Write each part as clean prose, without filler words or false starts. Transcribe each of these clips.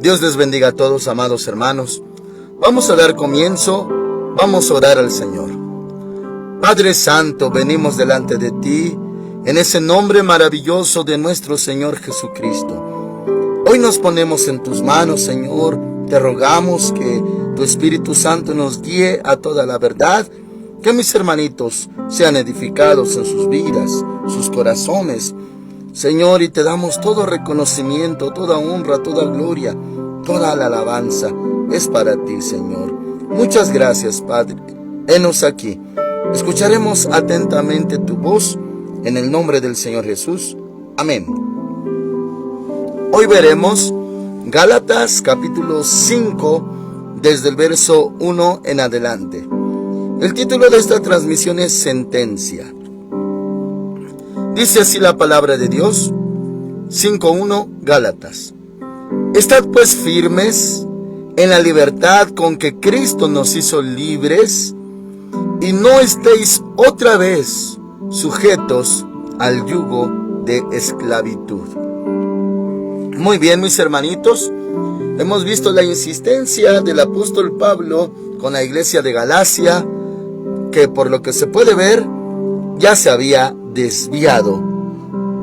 Dios les bendiga a todos, amados hermanos. Vamos a dar comienzo, vamos a orar al Señor. Padre Santo, venimos delante de ti en ese nombre maravilloso de nuestro Señor Jesucristo. Hoy nos ponemos en tus manos, Señor. Te rogamos que tu Espíritu Santo nos guíe a toda la verdad, que mis hermanitos sean edificados en sus vidas, sus corazones, Señor, y te damos todo reconocimiento, toda honra, toda gloria, toda la alabanza es para ti, Señor. Muchas gracias, Padre. Henos aquí. Escucharemos atentamente tu voz en el nombre del Señor Jesús. Amén. Hoy veremos Gálatas capítulo 5, desde el verso 1 en adelante. El título de esta transmisión es Sentencia. Dice así la palabra de Dios, 5:1, Gálatas. Estad pues firmes en la libertad con que Cristo nos hizo libres, y no estéis otra vez sujetos al yugo de esclavitud. Muy bien, mis hermanitos, hemos visto la insistencia del apóstol Pablo con la iglesia de Galacia, que por lo que se puede ver, ya se había desviado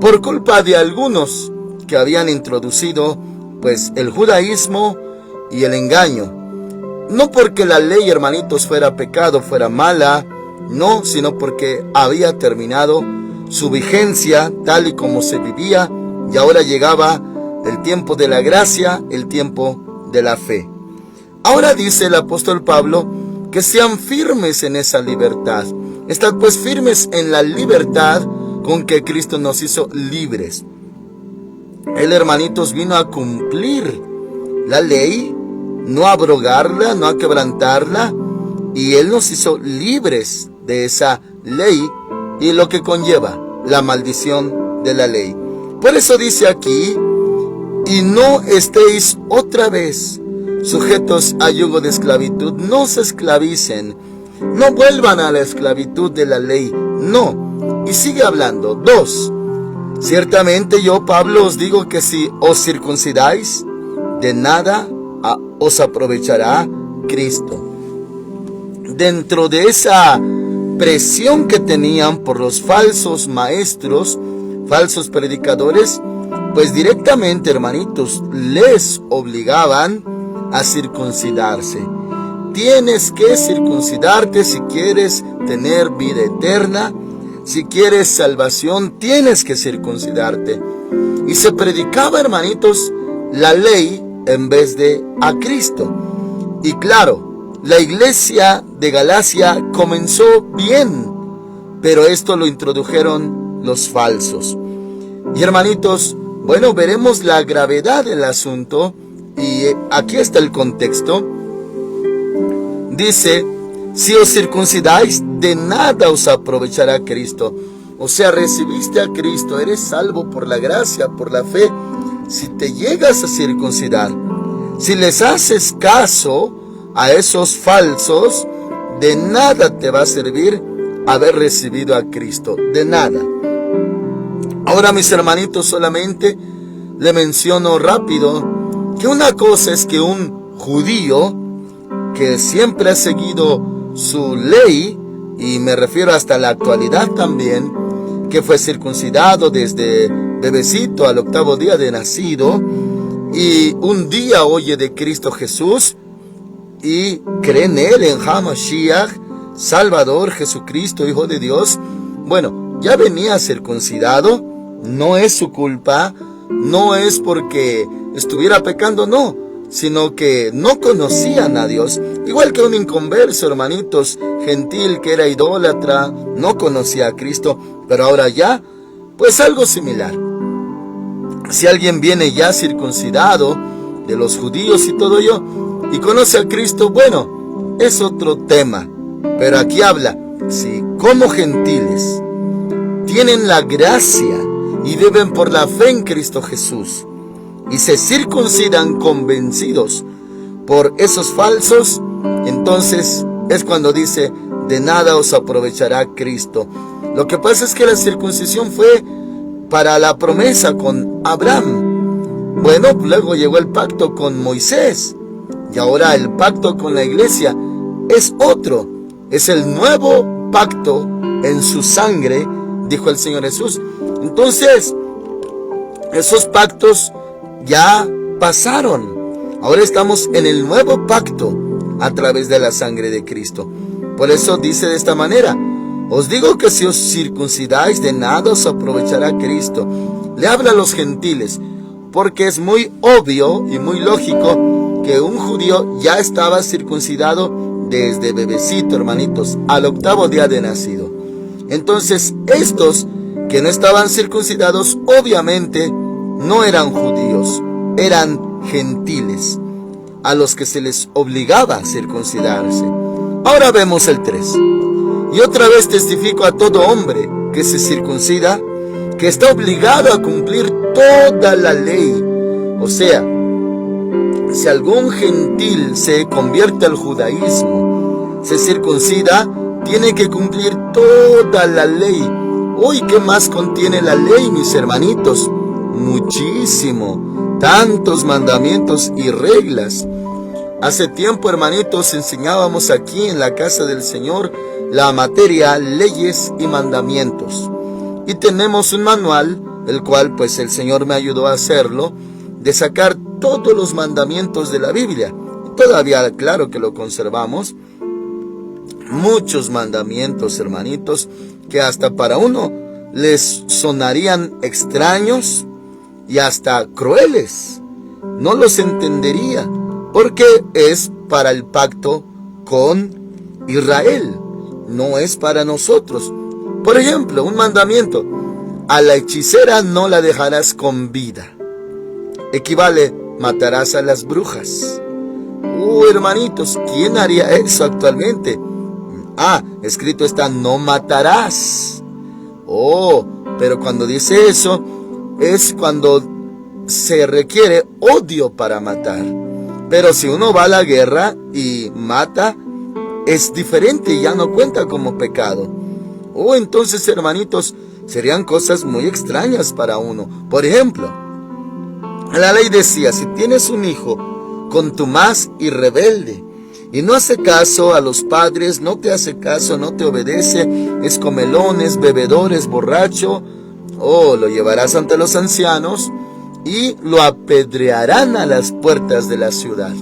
por culpa de algunos que habían introducido pues el judaísmo y el engaño. No porque la ley, hermanitos, fuera pecado, fuera mala, no, sino porque había terminado su vigencia tal y como se vivía, y ahora llegaba el tiempo de la gracia, el tiempo de la fe. Ahora dice el apóstol Pablo que sean firmes en esa libertad. Estad pues firmes en la libertad con que Cristo nos hizo libres. Él, hermanitos, vino a cumplir la ley, no a abrogarla, no a quebrantarla, y Él nos hizo libres de esa ley y lo que conlleva la maldición de la ley. Por eso dice aquí, y no estéis otra vez sujetos a yugo de esclavitud. No se esclavicen, no vuelvan a la esclavitud de la ley, no. Y sigue hablando. 2. Ciertamente yo, Pablo, os digo que si os circuncidáis, de nada os aprovechará Cristo. Dentro de esa presión que tenían por los falsos maestros, falsos predicadores, pues directamente, hermanitos, les obligaban a circuncidarse. Tienes que circuncidarte si quieres tener vida eterna, si quieres salvación, tienes que circuncidarte. Y se predicaba, hermanitos, la ley en vez de a Cristo. Y claro, la iglesia de Galacia comenzó bien, pero esto lo introdujeron los falsos. Y hermanitos, bueno, veremos la gravedad del asunto, y aquí está el contexto. Dice, si os circuncidáis, de nada os aprovechará Cristo. O sea, recibiste a Cristo, eres salvo por la gracia, por la fe. Si te llegas a circuncidar, si les haces caso a esos falsos, de nada te va a servir haber recibido a Cristo, de nada. Ahora, mis hermanitos, solamente le menciono rápido que una cosa es que un judío que siempre ha seguido su ley, y me refiero hasta la actualidad también, que fue circuncidado desde bebecito al 8º día de nacido, y un día oye de Cristo Jesús y cree en Él, en Hamashiach, Salvador, Jesucristo, Hijo de Dios. Bueno, ya venía circuncidado, no es su culpa, no es porque estuviera pecando, no, sino que no conocían a Dios. Igual que un inconverso, hermanitos, gentil que era idólatra, no conocía a Cristo, pero ahora ya, pues algo similar. Si alguien viene ya circuncidado de los judíos y todo ello, y conoce a Cristo, bueno, es otro tema. Pero aquí habla, si como gentiles tienen la gracia y viven por la fe en Cristo Jesús, y se circuncidan convencidos por esos falsos, entonces es cuando dice, de nada os aprovechará Cristo. Lo que pasa es que la circuncisión fue para la promesa con Abraham, Bueno, luego llegó el pacto con Moisés. Y ahora el pacto con la iglesia es otro. Es el nuevo pacto en su sangre, dijo el Señor Jesús. Entonces, esos pactos ya pasaron. Ahora estamos en el nuevo pacto a través de la sangre de Cristo. Por eso dice de esta manera: os digo que si os circuncidáis, de nada os aprovechará Cristo. Le habla a los gentiles, porque es muy obvio y muy lógico que un judío ya estaba circuncidado desde bebecito, hermanitos, al 8º día de nacido. Entonces, estos que no estaban circuncidados, obviamente no eran judíos, eran gentiles, a los que se les obligaba a circuncidarse. Ahora vemos el 3. Y otra vez testifico a todo hombre que se circuncida, que está obligado a cumplir toda la ley. O sea, si algún gentil se convierte al judaísmo, se circuncida, tiene que cumplir toda la ley. Uy, ¿qué más contiene la ley, mis hermanitos? Muchísimo, tantos mandamientos y reglas. Hace tiempo, hermanitos, enseñábamos aquí en la casa del Señor la materia leyes y mandamientos. Y tenemos un manual, el cual pues el Señor me ayudó a hacerlo, de sacar todos los mandamientos de la Biblia. Todavía, claro que lo conservamos. Muchos mandamientos, hermanitos, que hasta para uno les sonarían extraños y hasta crueles. No los entendería, porque es para el pacto con Israel, no es para nosotros. Por ejemplo, un mandamiento: a la hechicera no la dejarás con vida. Equivale: matarás a las brujas. Hermanitos, ¿quién haría eso actualmente? Escrito está: no matarás. Pero cuando dice eso, es cuando se requiere odio para matar. Pero si uno va a la guerra y mata, es diferente, ya no cuenta como pecado. Entonces, hermanitos, serían cosas muy extrañas para uno. Por ejemplo, la ley decía: si tienes un hijo contumaz y rebelde, y no hace caso a los padres, no te hace caso, no te obedece, es comelón, es bebedor, es borracho, lo llevarás ante los ancianos y lo apedrearán a las puertas de la ciudad.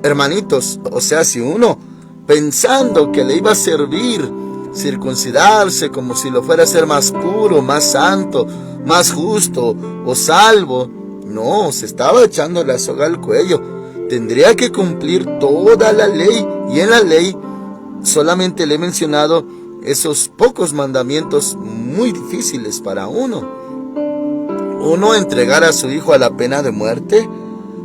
Hermanitos, o sea, si uno, pensando que le iba a servir circuncidarse como si lo fuera a ser más puro, más santo, más justo o salvo, no, se estaba echando la soga al cuello. Tendría que cumplir toda la ley, y en la ley solamente le he mencionado esos pocos mandamientos muy difíciles para uno. Uno, entregar a su hijo a la pena de muerte.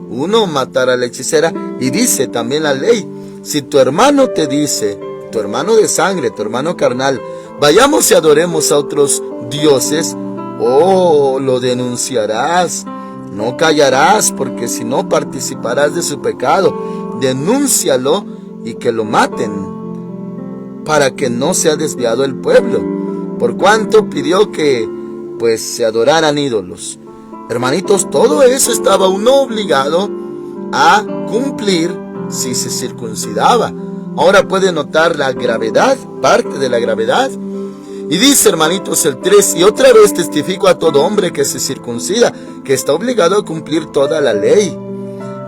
Uno, matar a la hechicera. Y dice también la ley: si tu hermano te dice, tu hermano de sangre, tu hermano carnal, vayamos y adoremos a otros dioses, lo denunciarás. No callarás, porque si no participarás de su pecado. Denúncialo y que lo maten, para que no sea desviado el pueblo, por cuanto pidió que pues se adoraran ídolos. Hermanitos, todo eso estaba uno obligado a cumplir si se circuncidaba. Ahora puede notar la gravedad, parte de la gravedad. Y dice, hermanitos, el 3: y otra vez testifico a todo hombre que se circuncida, que está obligado a cumplir toda la ley.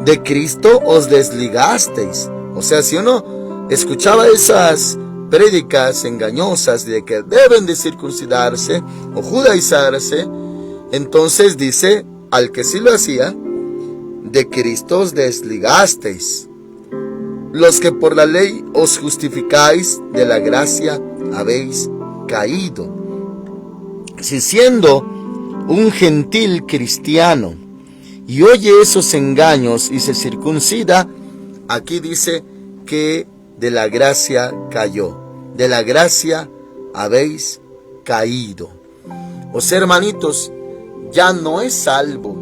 De Cristo os desligasteis. O sea, si uno escuchaba esas prédicas engañosas de que deben de circuncidarse o judaizarse, entonces dice al que sí lo hacía: de Cristo os desligasteis. Los que por la ley os justificáis, de la gracia habéis caído. Si siendo un gentil cristiano y oye esos engaños y se circuncida, aquí dice que de la gracia cayó, de la gracia habéis caído. O sea, hermanitos, ya no es salvo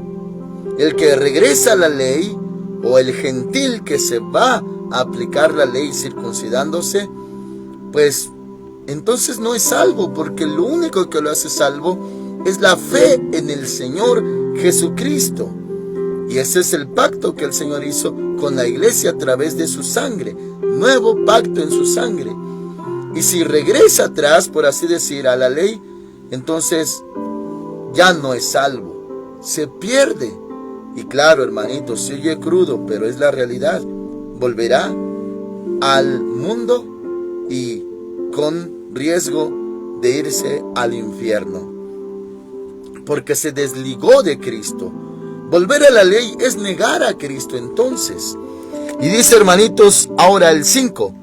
el que regresa a la ley, o el gentil que se va a aplicar la ley circuncidándose, pues entonces no es salvo, porque lo único que lo hace salvo es la fe en el Señor Jesucristo. Y ese es el pacto que el Señor hizo con la iglesia a través de su sangre. Nuevo pacto en su sangre. Y si regresa atrás, por así decir, a la ley, entonces ya no es salvo. Se pierde. Y claro, hermanitos, se oye crudo, pero es la realidad. Volverá al mundo y con riesgo de irse al infierno. Porque se desligó de Cristo. Volver a la ley es negar a Cristo entonces. Y dice, hermanitos, ahora el 5.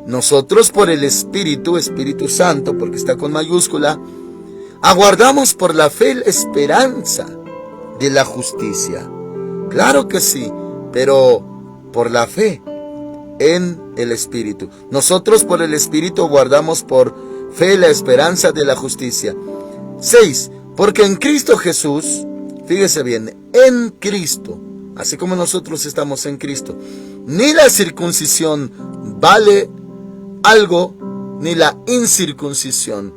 Nosotros por el Espíritu Santo, porque está con mayúscula, aguardamos por la fe la esperanza de la justicia. Claro que sí, pero por la fe en el Espíritu. Nosotros por el Espíritu guardamos por fe la esperanza de la justicia. 6. Porque en Cristo Jesús, fíjese bien, en Cristo, así como nosotros estamos en Cristo, ni la circuncisión vale algo, ni la incircuncisión.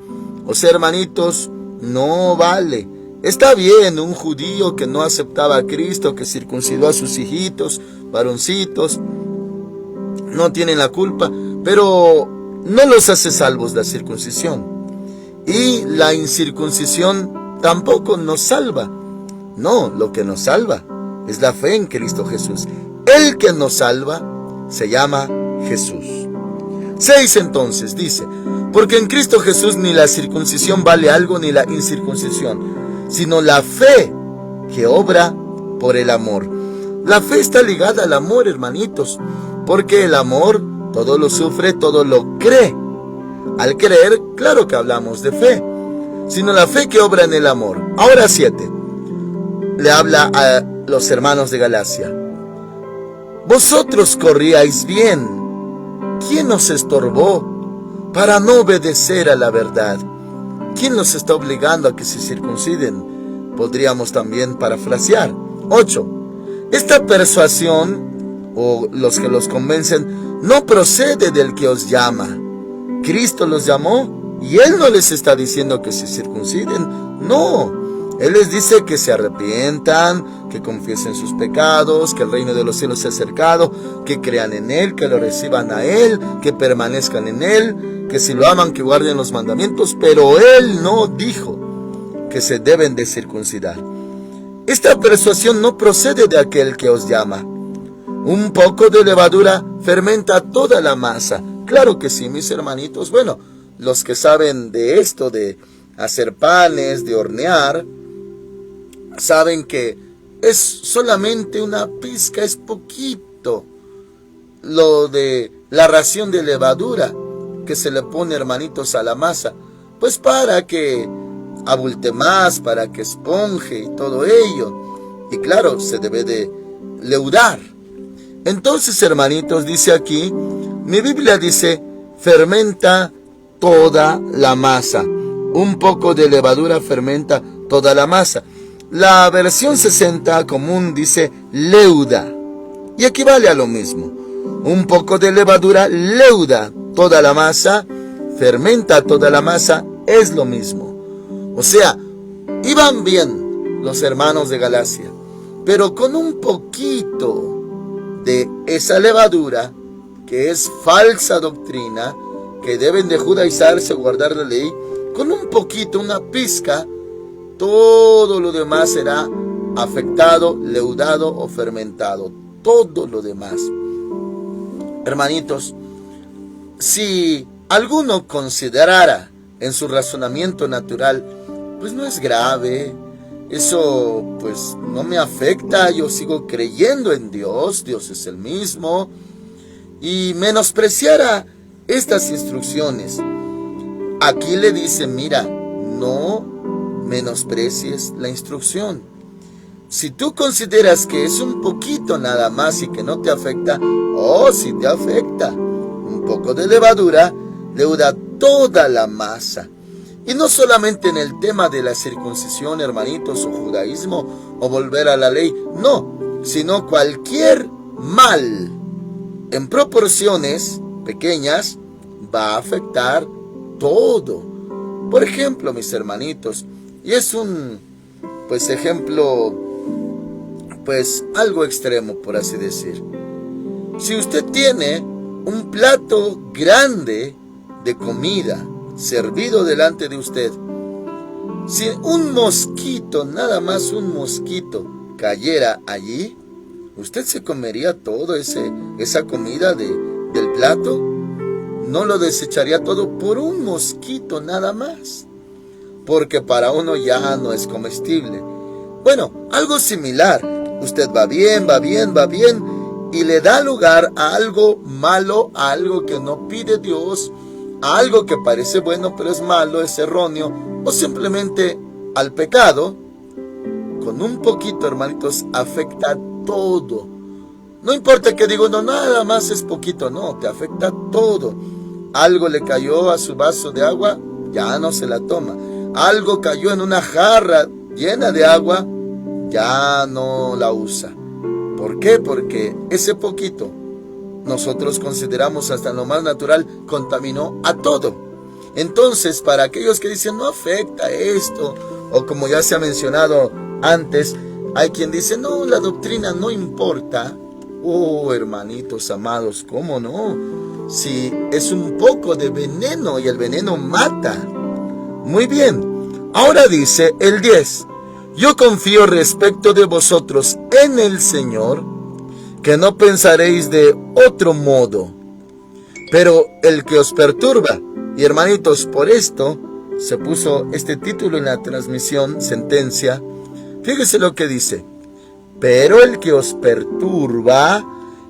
O sea, hermanitos, no vale. Está bien un judío que no aceptaba a Cristo, que circuncidó a sus hijitos, varoncitos, no tienen la culpa, pero no los hace salvos la circuncisión. Y la incircuncisión tampoco nos salva. No, lo que nos salva es la fe en Cristo Jesús. El que nos salva se llama Jesús. 6 entonces dice, porque en Cristo Jesús ni la circuncisión vale algo ni la incircuncisión, sino la fe que obra por el amor. La fe está ligada al amor, hermanitos, porque el amor todo lo sufre, todo lo cree. Al creer, claro que hablamos de fe, sino la fe que obra en el amor. Ahora 7. Le habla a los hermanos de Galacia. Vosotros corríais bien. ¿Quién nos estorbó para no obedecer a la verdad? ¿Quién nos está obligando a que se circunciden? Podríamos también parafrasear. 8. Esta persuasión, o los que los convencen, no procede del que os llama. Cristo los llamó y Él no les está diciendo que se circunciden. No. Él les dice que se arrepientan, que confiesen sus pecados, que el reino de los cielos se ha acercado, que crean en Él, que lo reciban a Él, que permanezcan en Él, que si lo aman, que guarden los mandamientos, pero Él no dijo que se deben de circuncidar. Esta persuasión no procede de aquel que os llama. Un poco de levadura fermenta toda la masa. Claro que sí, mis hermanitos. Bueno, los que saben de esto, de hacer panes, de hornear, saben que es solamente una pizca, es poquito lo de la ración de levadura que se le pone, hermanitos, a la masa, pues para que abulte más, para que esponje y todo ello. Y claro, se debe de leudar. Entonces, hermanitos, dice aquí, mi Biblia dice, fermenta toda la masa. Un poco de levadura fermenta toda la masa. La versión 60 común dice leuda, y equivale a lo mismo. Un poco de levadura leuda toda la masa, fermenta toda la masa, es lo mismo. O sea, iban bien los hermanos de Galacia, pero con un poquito de esa levadura, que es falsa doctrina, que deben de judaizarse, guardar la ley, con un poquito, una pizca, todo lo demás será afectado, leudado o fermentado. Todo lo demás. Hermanitos, si alguno considerara en su razonamiento natural, pues no es grave, eso pues no me afecta, yo sigo creyendo en Dios, Dios es el mismo, y menospreciara estas instrucciones. Aquí le dice, mira, no menosprecies la instrucción. Si tú consideras que es un poquito nada más y que no te afecta, sí te afecta. Un poco de levadura leuda toda la masa. Y no solamente en el tema de la circuncisión, hermanitos, o judaísmo, o volver a la ley, no, sino cualquier mal en proporciones pequeñas va a afectar todo. Por ejemplo, mis hermanitos, y es un ejemplo pues algo extremo, por así decir. Si usted tiene un plato grande de comida servido delante de usted, si un mosquito, nada más un mosquito, cayera allí, ¿usted se comería todo esa comida del plato? No lo desecharía todo por un mosquito nada más, porque para uno ya no es comestible. Bueno, algo similar. Usted va bien, y le da lugar a algo malo, a algo que no pide Dios, a algo que parece bueno pero es malo, es erróneo, o simplemente al pecado. Con un poquito, hermanitos, afecta todo. No importa que digo, no, nada más es poquito, no, te afecta todo. Algo le cayó a su vaso de agua, ya no se la toma. Algo cayó en una jarra llena de agua, ya no la usa. ¿Por qué? Porque ese poquito, nosotros consideramos hasta lo más natural, contaminó a todo. Entonces, para aquellos que dicen, no afecta esto, o como ya se ha mencionado antes, hay quien dice, no, la doctrina no importa. Oh, hermanitos amados, ¿cómo no? Si es un poco de veneno y el veneno mata. Muy bien, ahora dice el 10. Yo confío respecto de vosotros en el Señor, que no pensaréis de otro modo. Pero el que os perturba, y hermanitos, por esto se puso este título en la transmisión, sentencia. Fíjese lo que dice. Pero el que os perturba,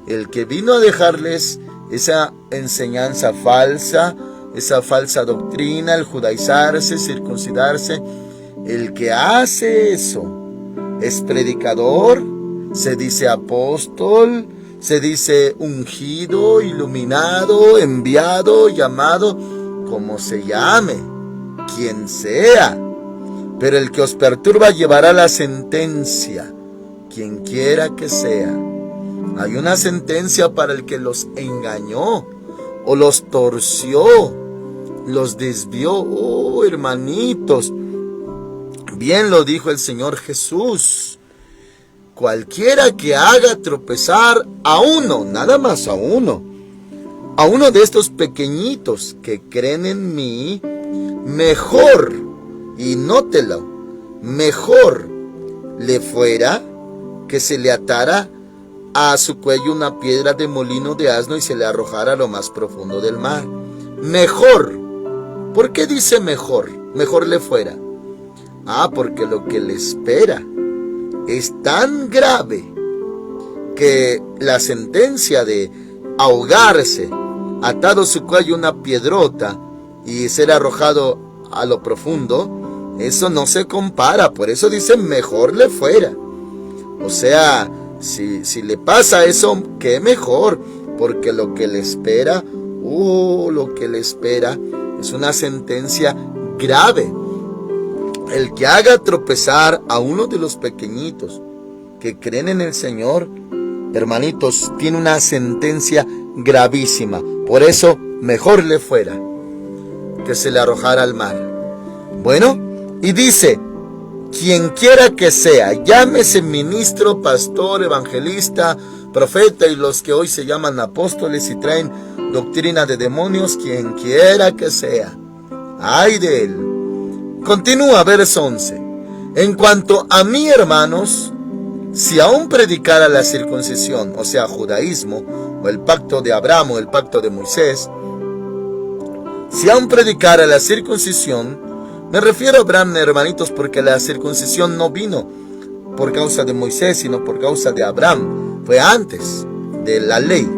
el que vino a dejarles esa enseñanza falsa, esa falsa doctrina, el judaizarse, circuncidarse, el que hace eso es predicador, se dice apóstol, se dice ungido, iluminado, enviado, llamado, como se llame, quien sea. Pero el que os perturba llevará la sentencia, quien quiera que sea. Hay una sentencia para el que los engañó, o los torció, los desvió. Oh, hermanitos, bien lo dijo el Señor Jesús. Cualquiera que haga tropezar a uno, nada más a uno de estos pequeñitos que creen en mí, mejor, y nótelo, mejor le fuera que se le atara a su cuello una piedra de molino de asno y se le arrojara a lo más profundo del mar. Mejor. ¿Por qué dice mejor? Mejor le fuera. Porque lo que le espera es tan grave que la sentencia de ahogarse, atado su cuello una piedrota y ser arrojado a lo profundo, eso no se compara. Por eso dice mejor le fuera. O sea, si le pasa eso, qué mejor, porque lo que le espera, lo que le espera es una sentencia grave. El que haga tropezar a uno de los pequeñitos que creen en el Señor, hermanitos, tiene una sentencia gravísima. Por eso, mejor le fuera que se le arrojara al mar. Bueno, y dice, quien quiera que sea, llámese ministro, pastor, evangelista, profeta y los que hoy se llaman apóstoles y traen doctrina de demonios, quien quiera que sea, ay de él. Continúa, verso 11. En cuanto a mí, hermanos, si aún predicara la circuncisión, o sea, judaísmo, o el pacto de Abraham, o el pacto de Moisés, si aún predicara la circuncisión, me refiero a Abraham, hermanitos, porque la circuncisión no vino por causa de Moisés, sino por causa de Abraham. Fue antes de la ley.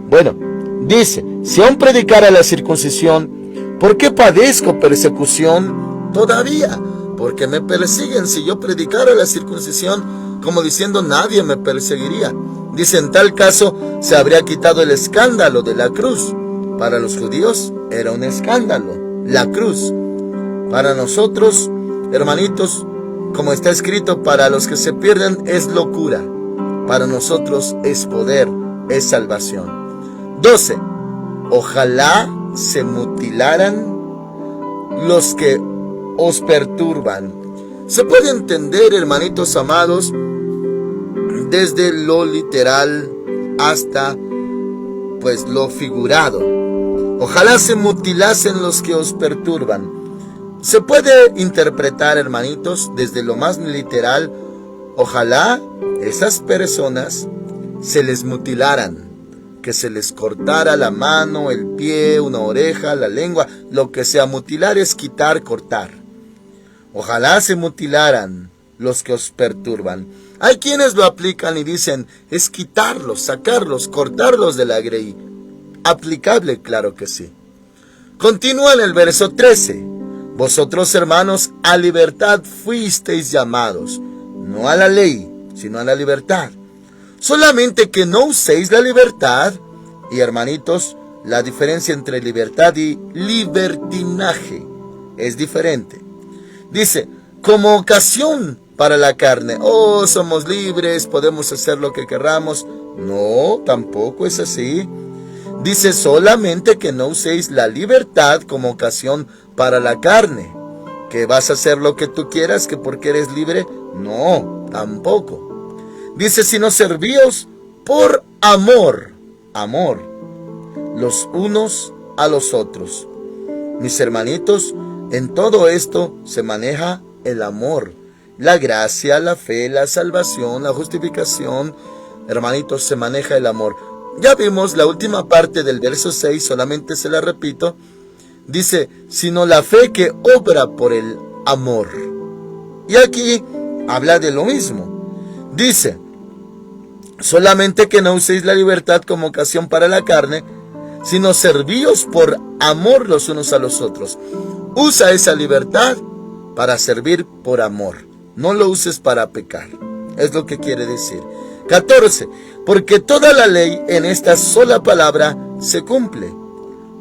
Bueno, dice, si aún predicara la circuncisión, ¿por qué padezco persecución todavía? Porque me persiguen. Si yo predicara la circuncisión, como diciendo, nadie me perseguiría. Dice, en tal caso, se habría quitado el escándalo de la cruz. Para los judíos era un escándalo, la cruz. Para nosotros, hermanitos, como está escrito, para los que se pierden es locura. Para nosotros es poder, es salvación. 12. Ojalá se mutilaran los que os perturban. Se puede entender, hermanitos amados, desde lo literal hasta pues lo figurado. Ojalá se mutilasen los que os perturban. Se puede interpretar, hermanitos, desde lo más literal. Ojalá esas personas se les mutilaran, que se les cortara la mano, el pie, una oreja, la lengua, lo que sea. Mutilar es quitar, cortar. Ojalá se mutilaran los que os perturban. Hay quienes lo aplican y dicen, es quitarlos, sacarlos, cortarlos de la grey. Aplicable, claro que sí. Continúa en el verso 13. Vosotros, hermanos, a libertad fuisteis llamados, no a la ley, sino a la libertad. Solamente que no uséis la libertad. Y hermanitos, la diferencia entre libertad y libertinaje es diferente. Dice, como ocasión para la carne. Oh, somos libres, podemos hacer lo que querramos. No, tampoco es así. Dice solamente que no uséis la libertad como ocasión para la carne. Que vas a hacer lo que tú quieras, que porque eres libre. No, tampoco. Dice, sino servíos por amor. Amor. Los unos a los otros. Mis hermanitos, en todo esto se maneja el amor. La gracia, la fe, la salvación, la justificación. Hermanitos, se maneja el amor. Ya vimos la última parte del verso 6, solamente se la repito. Dice, sino la fe que obra por el amor. Y aquí habla de lo mismo. Dice, solamente que no uséis la libertad como ocasión para la carne, sino servíos por amor los unos a los otros. Usa esa libertad para servir por amor. No lo uses para pecar. Es lo que quiere decir. 14. Porque toda la ley en esta sola palabra se cumple.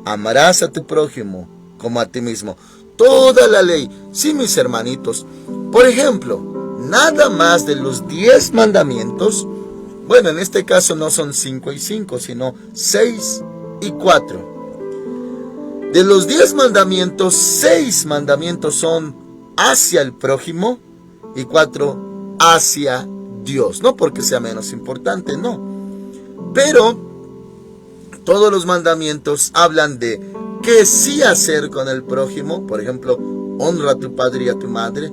Amarás a tu prójimo como a ti mismo. Toda la ley. Sí, mis hermanitos. Por ejemplo, nada más de los 10 mandamientos. Bueno, en este caso no son 5 y 5, sino 6 y 4. De los 10 mandamientos, 6 mandamientos son hacia el prójimo y 4 hacia Dios. No porque sea menos importante, no. Pero todos los mandamientos hablan de qué sí hacer con el prójimo. Por ejemplo, honra a tu padre y a tu madre.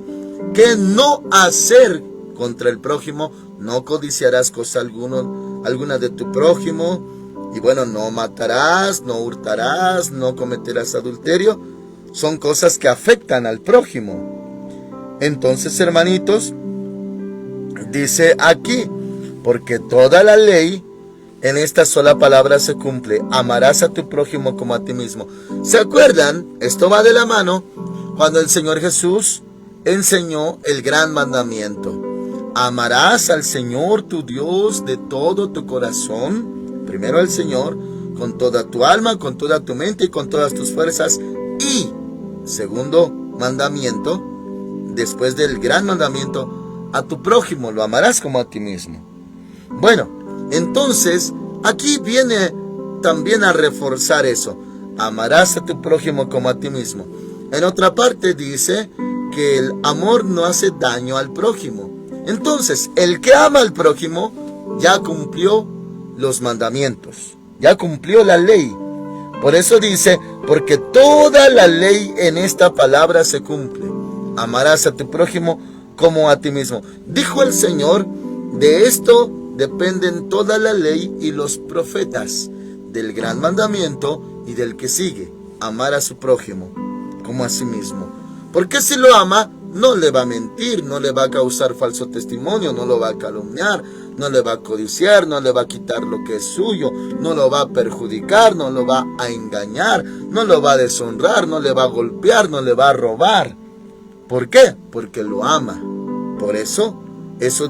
Qué no hacer contra el prójimo. No codiciarás cosa alguna de tu prójimo. Y bueno, no matarás, no hurtarás, no cometerás adulterio. Son cosas que afectan al prójimo. Entonces, hermanitos, dice aquí, porque toda la ley en esta sola palabra se cumple. Amarás a tu prójimo como a ti mismo. ¿Se acuerdan? Esto va de la mano cuando el Señor Jesús enseñó el gran mandamiento. Amarás al Señor tu Dios de todo tu corazón. Primero al Señor, con toda tu alma, con toda tu mente y con todas tus fuerzas. Y, segundo mandamiento, después del gran mandamiento, a tu prójimo lo amarás como a ti mismo. Bueno, entonces, aquí viene también a reforzar eso. Amarás a tu prójimo como a ti mismo. En otra parte dice que el amor no hace daño al prójimo. Entonces, el que ama al prójimo ya cumplió los mandamientos, ya cumplió la ley. Por eso dice, porque toda la ley en esta palabra se cumple. Amarás a tu prójimo como a ti mismo. Dijo el Señor, de esto dependen toda la ley y los profetas, del gran mandamiento y del que sigue, amar a su prójimo como a sí mismo. Porque si lo ama, no le va a mentir, no le va a causar falso testimonio, no lo va a calumniar, no le va a codiciar, no le va a quitar lo que es suyo, no lo va a perjudicar, no lo va a engañar, no lo va a deshonrar, no le va a golpear, no le va a robar. ¿Por qué? Porque lo ama. Por eso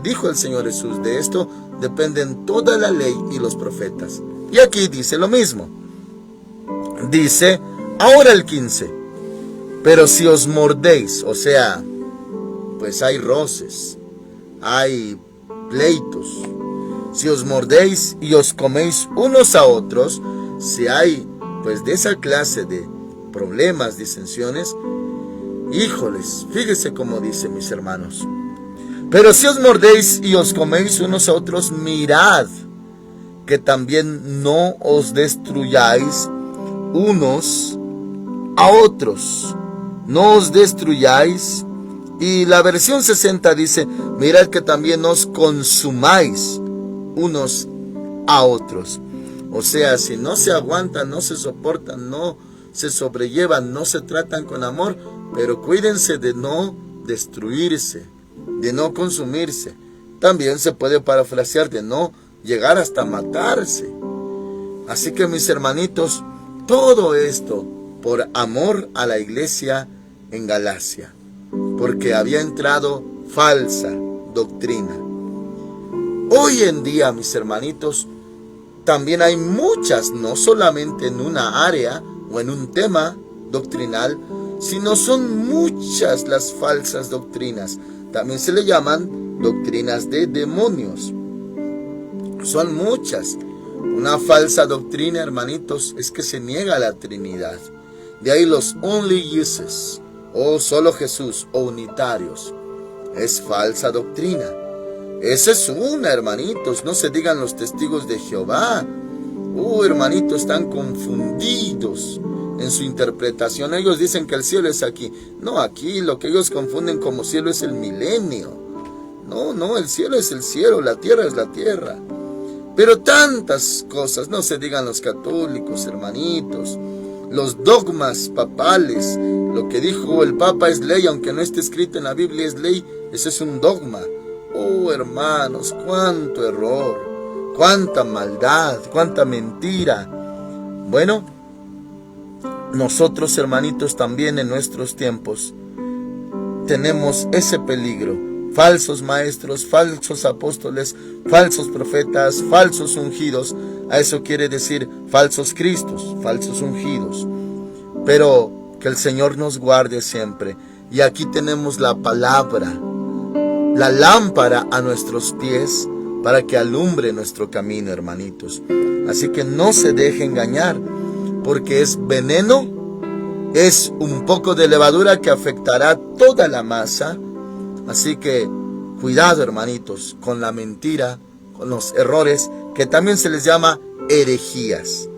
dijo el Señor Jesús, de esto dependen toda la ley y los profetas. Y aquí dice lo mismo. Dice, ahora el 15. Pero si os mordéis, o sea, pues hay roces, hay pleitos. Si os mordéis y os coméis unos a otros, si hay pues de esa clase de problemas, disensiones, híjoles, fíjese cómo dice, mis hermanos. Pero si os mordéis y os coméis unos a otros, mirad que también no os destruyáis unos a otros. No os destruyáis. Y la versión 60 dice, mirad que también os consumáis unos a otros. O sea, si no se aguantan, no se soportan, no se sobrellevan, no se tratan con amor, pero cuídense de no destruirse, de no consumirse. También se puede parafrasear de no llegar hasta matarse. Así que mis hermanitos, todo esto por amor a la iglesia en Galacia, porque había entrado falsa doctrina. Hoy en día, mis hermanitos, también hay muchas, no solamente en una área o en un tema doctrinal, sino son muchas las falsas doctrinas. También se le llaman doctrinas de demonios. Son muchas. Una falsa doctrina, hermanitos, es que se niega a la Trinidad. De ahí los only Jesus, o solo Jesús, o unitarios. Es falsa doctrina. Esa es una, hermanitos. No se digan los testigos de Jehová. Hermanitos, están confundidos en su interpretación. Ellos dicen que el cielo es aquí. No, aquí lo que ellos confunden como cielo es el milenio. No, el cielo es el cielo, la tierra es la tierra. Pero tantas cosas, no se digan los católicos, hermanitos. Los dogmas papales, lo que dijo el Papa es ley, aunque no esté escrito en la Biblia es ley, ese es un dogma. Hermanos, cuánto error, cuánta maldad, cuánta mentira. Bueno, nosotros, hermanitos, también en nuestros tiempos tenemos ese peligro. Falsos maestros, falsos apóstoles, falsos profetas, falsos ungidos. A eso quiere decir falsos cristos, falsos ungidos. Pero que el Señor nos guarde siempre. Y aquí tenemos la palabra, la lámpara a nuestros pies para que alumbre nuestro camino, hermanitos. Así que no se deje engañar, porque es veneno, es un poco de levadura que afectará toda la masa. Así que cuidado, hermanitos, con la mentira, con los errores, que también se les llama herejías.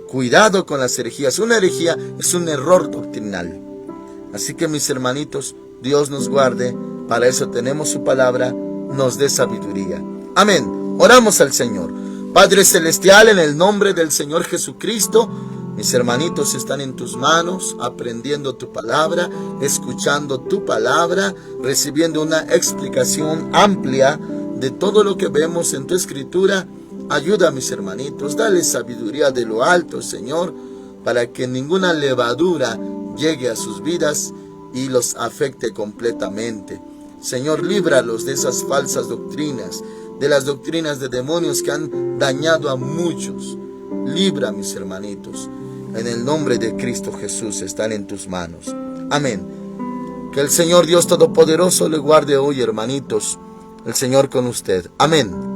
Cuidado con las herejías. Una herejía es un error doctrinal. Así que mis hermanitos, Dios nos guarde. Para eso tenemos su palabra, nos dé sabiduría. Amén. Oramos al Señor. Padre Celestial, en el nombre del Señor Jesucristo, mis hermanitos están en tus manos, aprendiendo tu palabra, escuchando tu palabra, recibiendo una explicación amplia de todo lo que vemos en tu escritura. Ayuda a mis hermanitos, dale sabiduría de lo alto, Señor, para que ninguna levadura llegue a sus vidas y los afecte completamente. Señor, líbralos de esas falsas doctrinas, de las doctrinas de demonios que han dañado a muchos. Libra, mis hermanitos. En el nombre de Cristo Jesús están en tus manos. Amén. Que el Señor Dios Todopoderoso le guarde hoy, hermanitos. El Señor con usted. Amén.